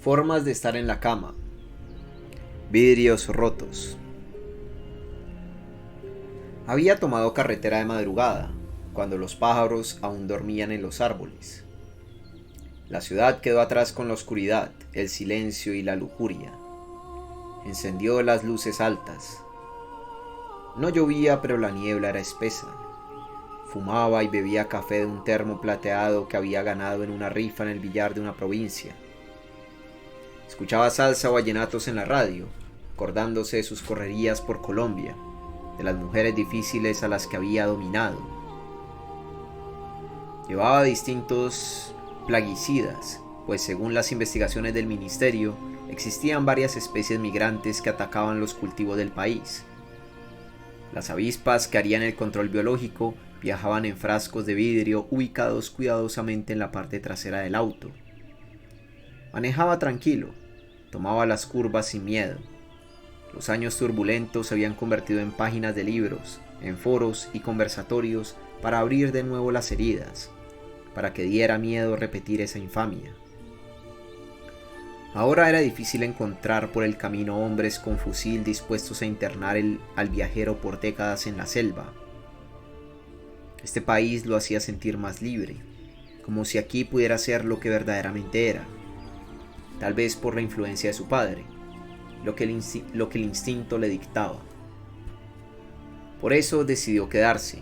Formas de estar en la cama. Vidrios rotos. Había tomado carretera de madrugada, cuando los pájaros aún dormían en los árboles. La ciudad quedó atrás con la oscuridad, el silencio y la lujuria. Encendió las luces altas. No llovía, pero la niebla era espesa. Fumaba y bebía café de un termo plateado que había ganado en una rifa en el billar de una provincia. Escuchaba salsa o vallenatos en la radio, acordándose de sus correrías por Colombia, de las mujeres difíciles a las que había dominado. Llevaba distintos plaguicidas, pues según las investigaciones del ministerio, existían varias especies migrantes que atacaban los cultivos del país. Las avispas que harían el control biológico viajaban en frascos de vidrio ubicados cuidadosamente en la parte trasera del auto. Manejaba tranquilo, tomaba las curvas sin miedo. Los años turbulentos se habían convertido en páginas de libros, en foros y conversatorios para abrir de nuevo las heridas, para que diera miedo repetir esa infamia. Ahora era difícil encontrar por el camino hombres con fusil dispuestos a internar al viajero por décadas en la selva. Este país lo hacía sentir más libre, como si aquí pudiera ser lo que verdaderamente era, tal vez por la influencia de su padre, lo que el instinto le dictaba. Por eso decidió quedarse.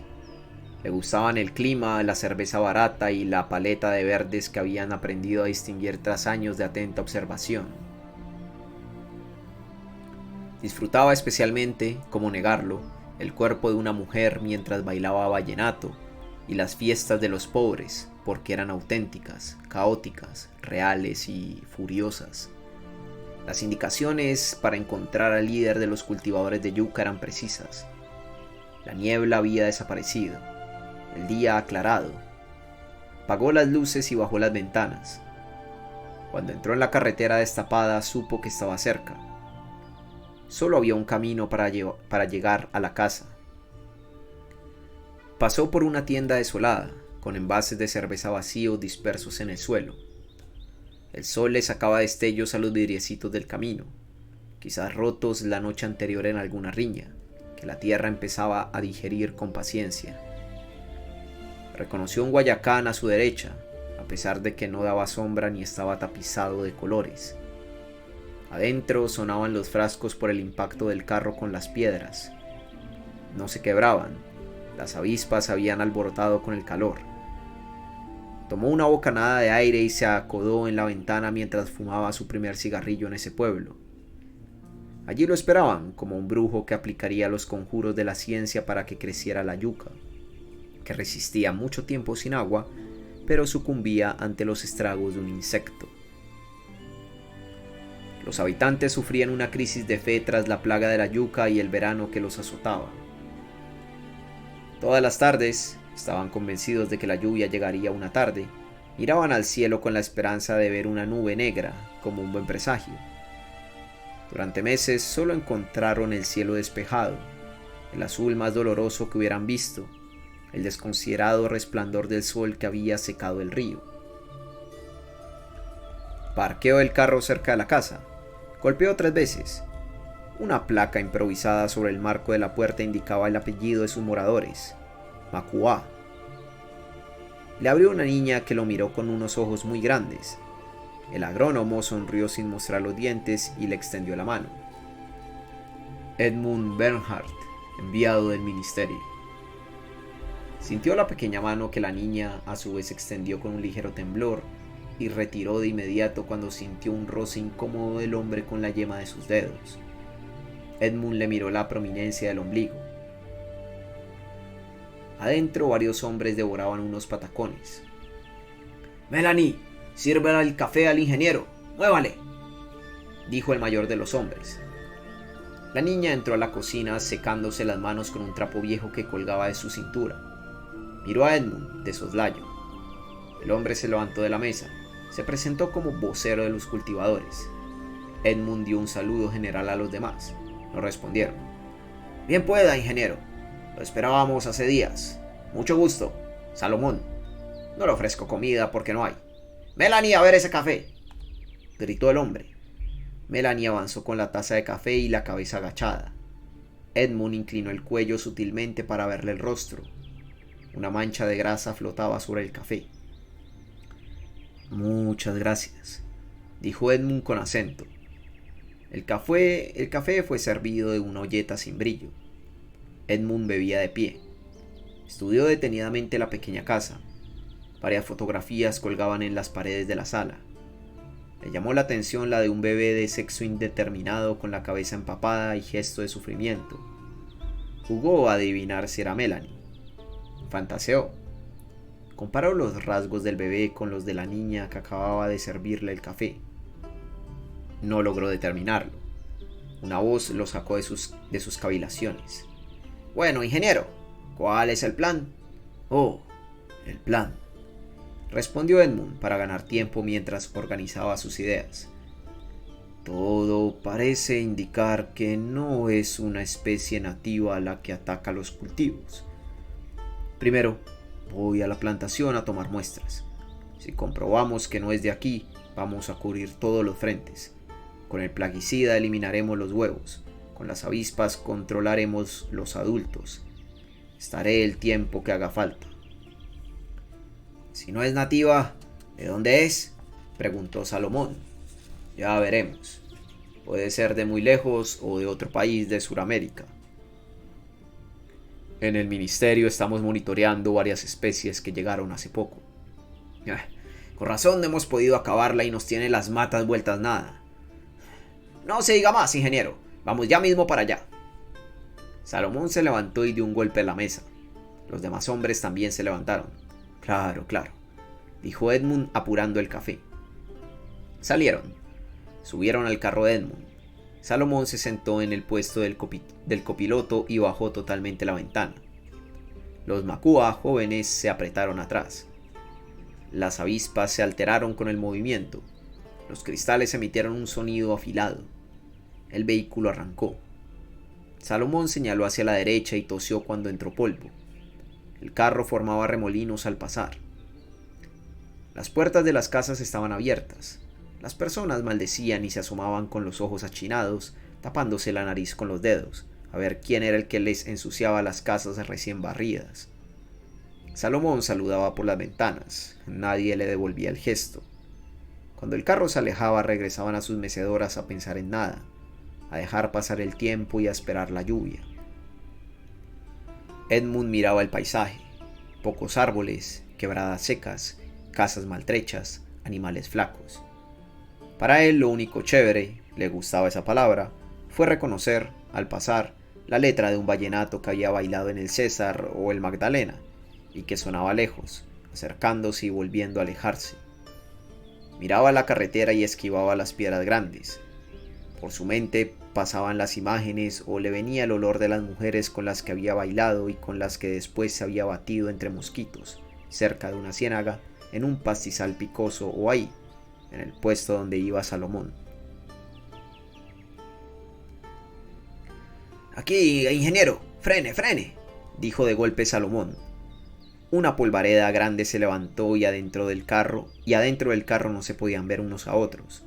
Le gustaban el clima, la cerveza barata y la paleta de verdes que habían aprendido a distinguir tras años de atenta observación. Disfrutaba especialmente, cómo negarlo, el cuerpo de una mujer mientras bailaba vallenato y las fiestas de los pobres, porque eran auténticas, caóticas, reales y furiosas. Las indicaciones para encontrar al líder de los cultivadores de yuca eran precisas. La niebla había desaparecido. El día aclarado. Apagó las luces y bajó las ventanas. Cuando entró en la carretera destapada, supo que estaba cerca. Solo había un camino para llegar a la casa. Pasó por una tienda desolada, con envases de cerveza vacíos dispersos en el suelo. El sol le sacaba destellos a los vidriecitos del camino, quizás rotos la noche anterior en alguna riña, que la tierra empezaba a digerir con paciencia. Reconoció un Guayacán a su derecha, a pesar de que no daba sombra ni estaba tapizado de colores. Adentro sonaban los frascos por el impacto del carro con las piedras. No se quebraban, las avispas habían alborotado con el calor. Tomó una bocanada de aire y se acodó en la ventana mientras fumaba su primer cigarrillo en ese pueblo. Allí lo esperaban como un brujo que aplicaría los conjuros de la ciencia para que creciera la yuca, que resistía mucho tiempo sin agua, pero sucumbía ante los estragos de un insecto. Los habitantes sufrían una crisis de fe tras la plaga de la yuca y el verano que los azotaba. Todas las tardes, estaban convencidos de que la lluvia llegaría una tarde, miraban al cielo con la esperanza de ver una nube negra, como un buen presagio. Durante meses solo encontraron el cielo despejado, el azul más doloroso que hubieran visto, el desconsiderado resplandor del sol que había secado el río. Parqueó el carro cerca de la casa. Golpeó 3 veces. Una placa improvisada sobre el marco de la puerta indicaba el apellido de sus moradores, Macuá. Le abrió una niña que lo miró con unos ojos muy grandes. El agrónomo sonrió sin mostrar los dientes y le extendió la mano. Edmund Bernhardt, enviado del ministerio. Sintió la pequeña mano que la niña a su vez extendió con un ligero temblor y retiró de inmediato cuando sintió un roce incómodo del hombre con la yema de sus dedos. Edmund le miró la prominencia del ombligo. Adentro varios hombres devoraban unos patacones. «Melanie, sírvele el café al ingeniero, muévale», dijo el mayor de los hombres. La niña entró a la cocina secándose las manos con un trapo viejo que colgaba de su cintura. Miró a Edmund de soslayo. El hombre se levantó de la mesa. Se presentó como vocero de los cultivadores. Edmund dio un saludo general a los demás. No respondieron. «Bien pueda, ingeniero. Lo esperábamos hace días. Mucho gusto. Salomón. No le ofrezco comida porque no hay. Melanie, a ver ese café». gritó el hombre. Melanie avanzó con la taza de café y la cabeza agachada. Edmund inclinó el cuello sutilmente para verle el rostro. Una mancha de grasa flotaba sobre el café. Muchas gracias, dijo Edmund con acento. El café fue servido de una olleta sin brillo. Edmund bebía de pie. Estudió detenidamente la pequeña casa. Varias fotografías colgaban en las paredes de la sala. Le llamó la atención la de un bebé de sexo indeterminado con la cabeza empapada y gesto de sufrimiento. Jugó a adivinar si era Melanie. Fantaseó. Comparó los rasgos del bebé con los de la niña que acababa de servirle el café. No logró determinarlo. Una voz lo sacó de sus cavilaciones. «Bueno, ingeniero, ¿cuál es el plan?» «Oh, el plan», respondió Edmund para ganar tiempo mientras organizaba sus ideas. «Todo parece indicar que no es una especie nativa la que ataca los cultivos. Primero, voy a la plantación a tomar muestras. Si comprobamos que no es de aquí, vamos a cubrir todos los frentes. Con el plaguicida eliminaremos los huevos. Con las avispas controlaremos los adultos. Estaré el tiempo que haga falta». «Si no es nativa, ¿de dónde es?», preguntó Salomón. «Ya veremos. Puede ser de muy lejos o de otro país de Sudamérica. En el ministerio estamos monitoreando varias especies que llegaron hace poco. Con razón no hemos podido acabarla y nos tiene las matas vueltas nada. No se diga más, ingeniero. Vamos ya mismo para allá». Salomón se levantó y dio un golpe a la mesa. Los demás hombres también se levantaron. «Claro, claro», dijo Edmund apurando el café. Salieron. Subieron al carro de Edmund. Salomón se sentó en el puesto del copiloto y bajó totalmente la ventana. Los Makua jóvenes se apretaron atrás. Las avispas se alteraron con el movimiento. Los cristales emitieron un sonido afilado. El vehículo arrancó. Salomón señaló hacia la derecha y tosió cuando entró polvo. El carro formaba remolinos al pasar. Las puertas de las casas estaban abiertas. Las personas maldecían y se asomaban con los ojos achinados, tapándose la nariz con los dedos, a ver quién era el que les ensuciaba las casas recién barridas. Salomón saludaba por las ventanas. Nadie le devolvía el gesto. Cuando el carro se alejaba, regresaban a sus mecedoras a pensar en nada, a dejar pasar el tiempo y a esperar la lluvia. Edmund miraba el paisaje. Pocos árboles, quebradas secas, casas maltrechas, animales flacos. Para él lo único chévere, le gustaba esa palabra, fue reconocer, al pasar, la letra de un vallenato que había bailado en el César o el Magdalena, y que sonaba lejos, acercándose y volviendo a alejarse. Miraba la carretera y esquivaba las piedras grandes. Por su mente pasaban las imágenes o le venía el olor de las mujeres con las que había bailado y con las que después se había batido entre mosquitos, cerca de una ciénaga, en un pastizal picoso o ahí, en el puesto donde iba Salomón. «Aquí, ingeniero, frene, frene», dijo de golpe Salomón. Una polvareda grande se levantó y adentro del carro no se podían ver unos a otros.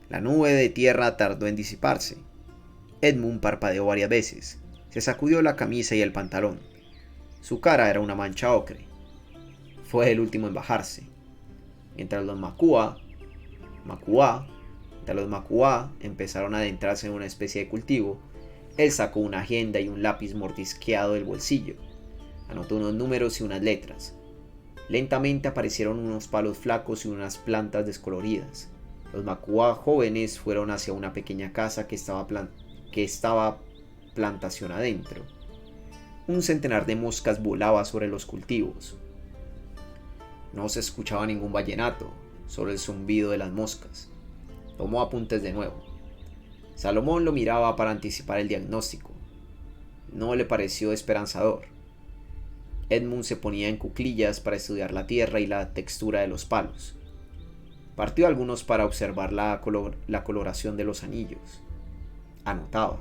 La nube de tierra tardó en disiparse. Edmund parpadeó varias veces. Se sacudió la camisa y el pantalón. Su cara era una mancha ocre. Fue el último en bajarse. Mientras los Makua empezaron a adentrarse en una especie de cultivo, él sacó una agenda y un lápiz mordisqueado del bolsillo. Anotó unos números y unas letras. Lentamente aparecieron unos palos flacos y unas plantas descoloridas. Los Makua jóvenes fueron hacia una pequeña casa que estaba plantación adentro. Un centenar de moscas volaba sobre los cultivos. No se escuchaba ningún vallenato, solo el zumbido de las moscas. Tomó apuntes de nuevo. Salomón lo miraba para anticipar el diagnóstico. No le pareció esperanzador. Edmund se ponía en cuclillas para estudiar la tierra y la textura de los palos. Partió algunos para observar la coloración de los anillos. Anotaba.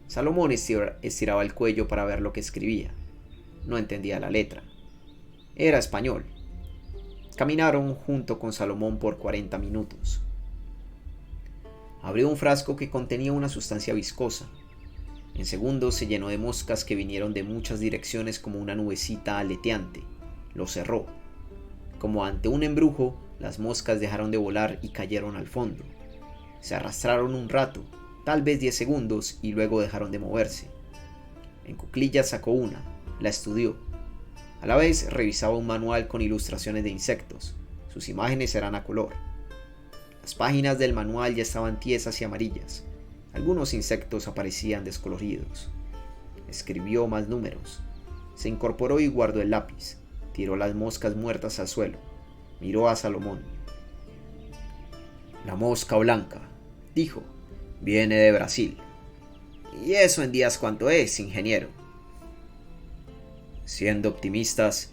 Salomón estiraba el cuello para ver lo que escribía. No entendía la letra. Era español. Caminaron junto con Salomón por 40 minutos. Abrió un frasco que contenía una sustancia viscosa. En segundos se llenó de moscas que vinieron de muchas direcciones como una nubecita aleteante. Lo cerró. Como ante un embrujo, las moscas dejaron de volar y cayeron al fondo. Se arrastraron un rato, tal vez 10 segundos, y luego dejaron de moverse. En cuclillas sacó una, la estudió. A la vez revisaba un manual con ilustraciones de insectos. Sus imágenes eran a color. Las páginas del manual ya estaban tiesas y amarillas. Algunos insectos aparecían descoloridos. Escribió más números. Se incorporó y guardó el lápiz. Tiró las moscas muertas al suelo. Miró a Salomón. La mosca blanca, dijo, viene de Brasil. ¿Y eso en días cuánto es, ingeniero? Siendo optimistas,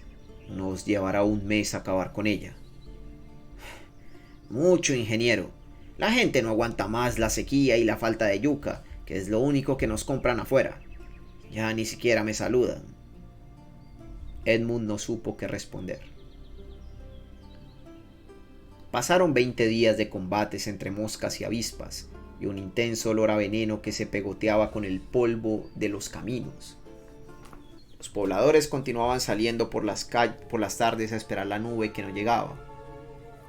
nos llevará un mes acabar con ella. Mucho, ingeniero. La gente no aguanta más la sequía y la falta de yuca, que es lo único que nos compran afuera. Ya ni siquiera me saludan. Edmund no supo qué responder. Pasaron 20 días de combates entre moscas y avispas, y un intenso olor a veneno que se pegoteaba con el polvo de los caminos. Los pobladores continuaban saliendo por las tardes a esperar la nube que no llegaba.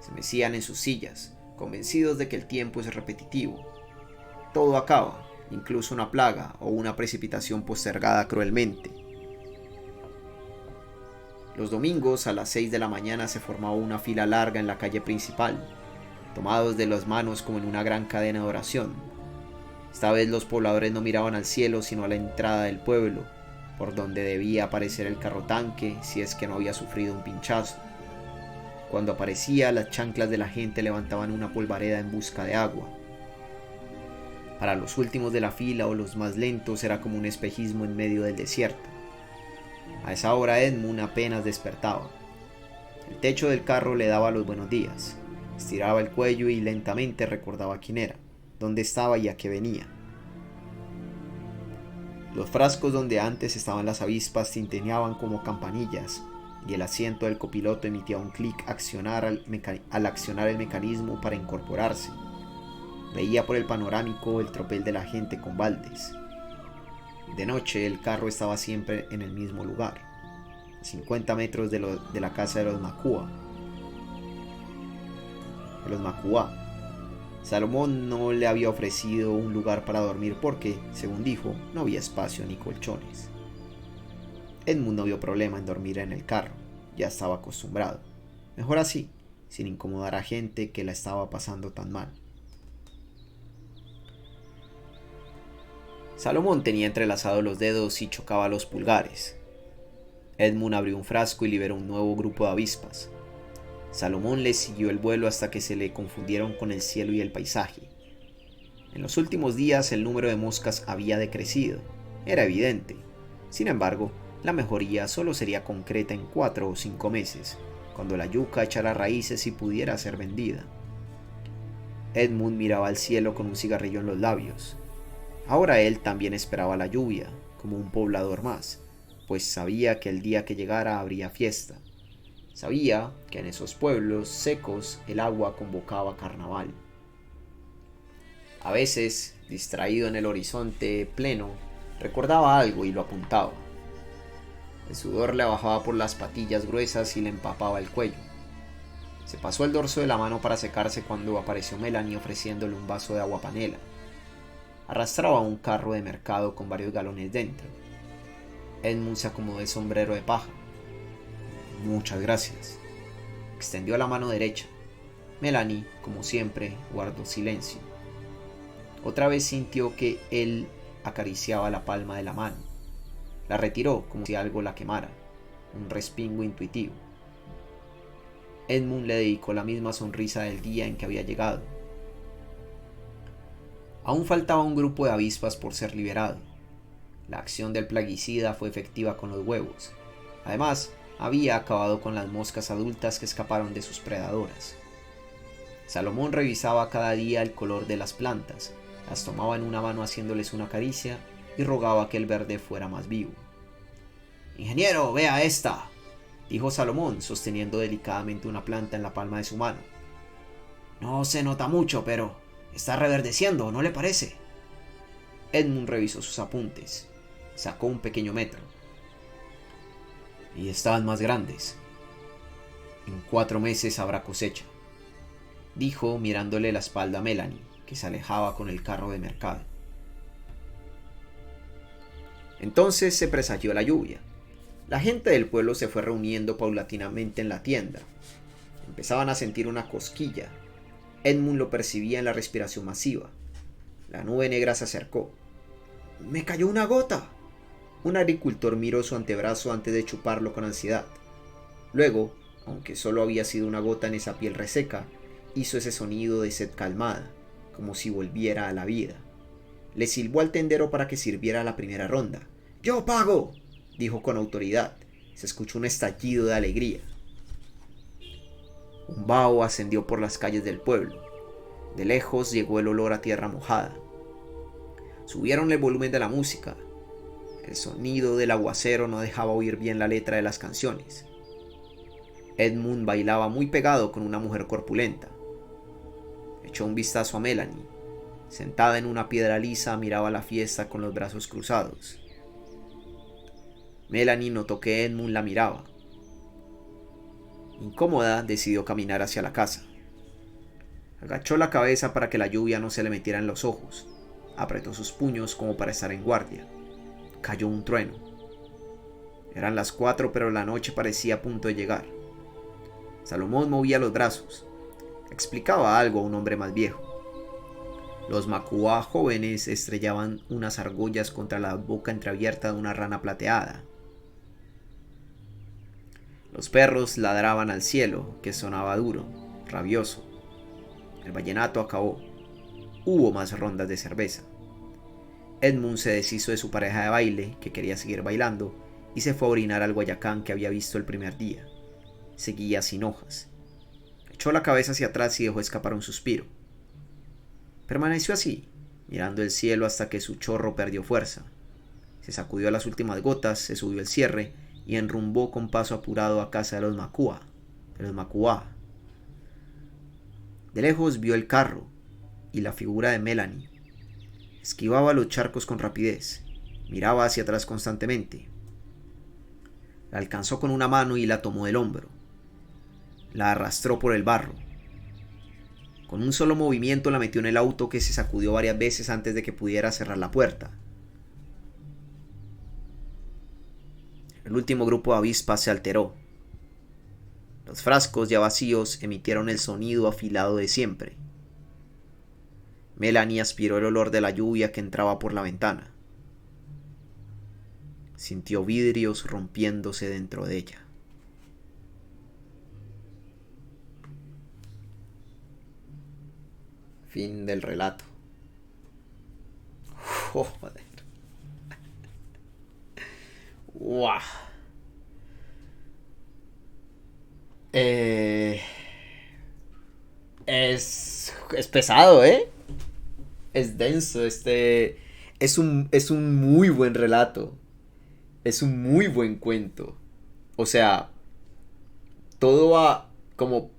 Se mecían en sus sillas, convencidos de que el tiempo es repetitivo. Todo acaba, incluso una plaga o una precipitación postergada cruelmente. Los domingos a las 6 de la mañana se formaba una fila larga en la calle principal, tomados de las manos como en una gran cadena de oración. Esta vez los pobladores no miraban al cielo sino a la entrada del pueblo, por donde debía aparecer el carro tanque si es que no había sufrido un pinchazo. Cuando aparecía, las chanclas de la gente levantaban una polvareda en busca de agua. Para los últimos de la fila o los más lentos era como un espejismo en medio del desierto. A esa hora Edmund apenas despertaba. El techo del carro le daba los buenos días. Estiraba el cuello y lentamente recordaba quién era, dónde estaba y a qué venía. Los frascos donde antes estaban las avispas tintineaban como campanillas, y el asiento del copiloto emitía un clic al accionar el mecanismo para incorporarse. Veía por el panorámico el tropel de la gente con baldes. De noche el carro estaba siempre en el mismo lugar, a 50 metros de la casa de los Macua. Salomón no le había ofrecido un lugar para dormir porque, según dijo, no había espacio ni colchones. Edmund no vio problema en dormir en el carro, ya estaba acostumbrado. Mejor así, sin incomodar a gente que la estaba pasando tan mal. Salomón tenía entrelazados los dedos y chocaba los pulgares. Edmund abrió un frasco y liberó un nuevo grupo de avispas. Salomón le siguió el vuelo hasta que se le confundieron con el cielo y el paisaje. En los últimos días el número de moscas había decrecido, era evidente. Sin embargo, la mejoría solo sería concreta en 4 o 5 meses, cuando la yuca echara raíces y pudiera ser vendida. Edmund miraba al cielo con un cigarrillo en los labios. Ahora él también esperaba la lluvia, como un poblador más, pues sabía que el día que llegara habría fiesta. Sabía que en esos pueblos secos el agua convocaba carnaval. A veces, distraído en el horizonte pleno, recordaba algo y lo apuntaba. El sudor le bajaba por las patillas gruesas y le empapaba el cuello. Se pasó el dorso de la mano para secarse cuando apareció Melanie ofreciéndole un vaso de agua panela. Arrastraba un carro de mercado con varios galones dentro. Edmund se acomodó el sombrero de paja. Muchas gracias. Extendió la mano derecha. Melanie, como siempre, guardó silencio. Otra vez sintió que él acariciaba la palma de la mano. La retiró como si algo la quemara. Un respingo intuitivo. Edmund le dedicó la misma sonrisa del día en que había llegado. Aún faltaba un grupo de avispas por ser liberado. La acción del plaguicida fue efectiva con los huevos. Además, había acabado con las moscas adultas que escaparon de sus predadoras. Salomón revisaba cada día el color de las plantas, las tomaba en una mano haciéndoles una caricia y rogaba que el verde fuera más vivo. «Ingeniero, vea esta», dijo Salomón, sosteniendo delicadamente una planta en la palma de su mano. No se nota mucho, pero está reverdeciendo, ¿no le parece? Edmund revisó sus apuntes. Sacó un pequeño metro. Y estaban más grandes. En 4 meses habrá cosecha, dijo mirándole la espalda a Melanie, que se alejaba con el carro de mercado. Entonces se presagió la lluvia. La gente del pueblo se fue reuniendo paulatinamente en la tienda. Empezaban a sentir una cosquilla. Edmund lo percibía en la respiración masiva. La nube negra se acercó. ¡Me cayó una gota! Un agricultor miró su antebrazo antes de chuparlo con ansiedad. Luego, aunque solo había sido una gota en esa piel reseca, hizo ese sonido de sed calmada, como si volviera a la vida. Le silbó al tendero para que sirviera la primera ronda. ¡Yo pago!, dijo con autoridad. Se escuchó un estallido de alegría. Un vaho ascendió por las calles del pueblo. De lejos llegó el olor a tierra mojada. Subieron el volumen de la música. El sonido del aguacero no dejaba oír bien la letra de las canciones. Edmund bailaba muy pegado con una mujer corpulenta. Echó un vistazo a Melanie. Sentada en una piedra lisa, miraba la fiesta con los brazos cruzados. Melanie notó que Edmund la miraba. Incómoda, decidió caminar hacia la casa. Agachó la cabeza para que la lluvia no se le metiera en los ojos. Apretó sus puños como para estar en guardia. Cayó un trueno. Eran las 4, pero la noche parecía a punto de llegar. Salomón movía los brazos. Explicaba algo a un hombre más viejo. Los macuá jóvenes estrellaban unas argollas contra la boca entreabierta de una rana plateada. Los perros ladraban al cielo, que sonaba duro, rabioso. El vallenato acabó. Hubo más rondas de cerveza. Edmund se deshizo de su pareja de baile, que quería seguir bailando, y se fue a orinar al guayacán que había visto el primer día. Seguía sin hojas. Echó la cabeza hacia atrás y dejó escapar un suspiro. Permaneció así, mirando el cielo hasta que su chorro perdió fuerza. Se sacudió las últimas gotas, se subió el cierre y enrumbó con paso apurado a casa de los Macuá. De lejos vio el carro y la figura de Melanie. Esquivaba los charcos con rapidez, miraba hacia atrás constantemente. La alcanzó con una mano y la tomó del hombro. La arrastró por el barro. Con un solo movimiento la metió en el auto, que se sacudió varias veces antes de que pudiera cerrar la puerta. El último grupo de avispas se alteró. Los frascos ya vacíos emitieron el sonido afilado de siempre. Melanie aspiró el olor de la lluvia que entraba por la ventana. Sintió vidrios rompiéndose dentro de ella. Fin del relato. Joder. Wow. Es pesado, ¿eh? Es denso. Es un muy buen relato. Es un muy buen cuento. O sea, todo va como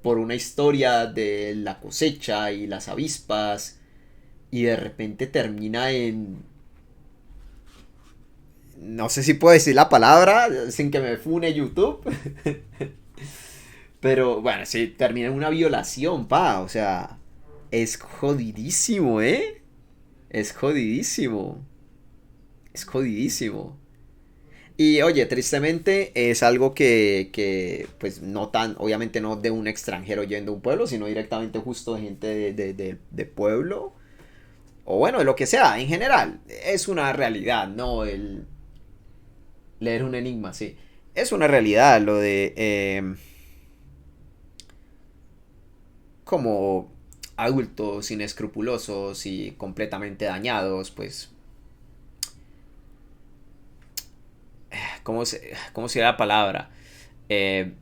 por una historia de la cosecha y las avispas, y de repente termina en... No sé si puedo decir la palabra sin que me fune YouTube. Pero bueno, sí, termina en una violación, pa. O sea, es jodidísimo, ¿eh? Es jodidísimo. Es jodidísimo. Y oye, tristemente es algo que pues no tan, obviamente no de un extranjero yendo a un pueblo, sino directamente justo de gente de pueblo. O bueno, de lo que sea, en general. Es una realidad, ¿no? El leer un enigma, sí. Es una realidad lo de... como adultos inescrupulosos y completamente dañados, pues... ¿Cómo sería la palabra? Le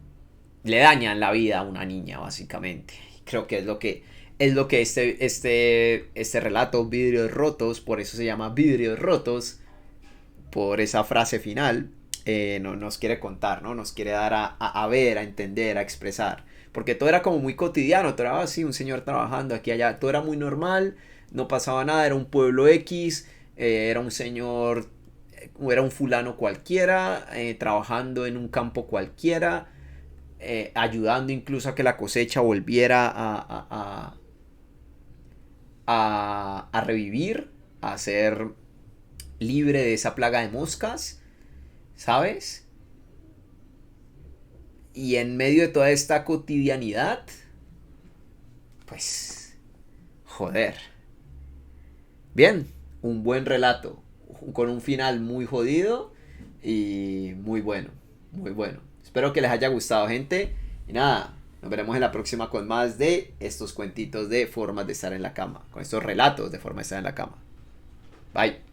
dañan la vida a una niña, básicamente. Creo que es lo que este relato, Vidrios Rotos, por eso se llama Vidrios Rotos, por esa frase final, nos quiere contar, ¿no? Nos quiere dar a ver, a entender, a expresar. Porque todo era como muy cotidiano, todo era así, un señor trabajando aquí y allá, todo era muy normal, no pasaba nada, era un pueblo X, era un señor, era un fulano cualquiera, trabajando en un campo cualquiera, ayudando incluso a que la cosecha volviera a revivir, a ser libre de esa plaga de moscas, ¿sabes? Y en medio de toda esta cotidianidad, pues, joder. Bien, un buen relato, con un final muy jodido y muy bueno, muy bueno. Espero que les haya gustado, gente. Y nada, nos veremos en la próxima con más de estos cuentitos de formas de estar en la cama, con estos relatos de formas de estar en la cama. Bye.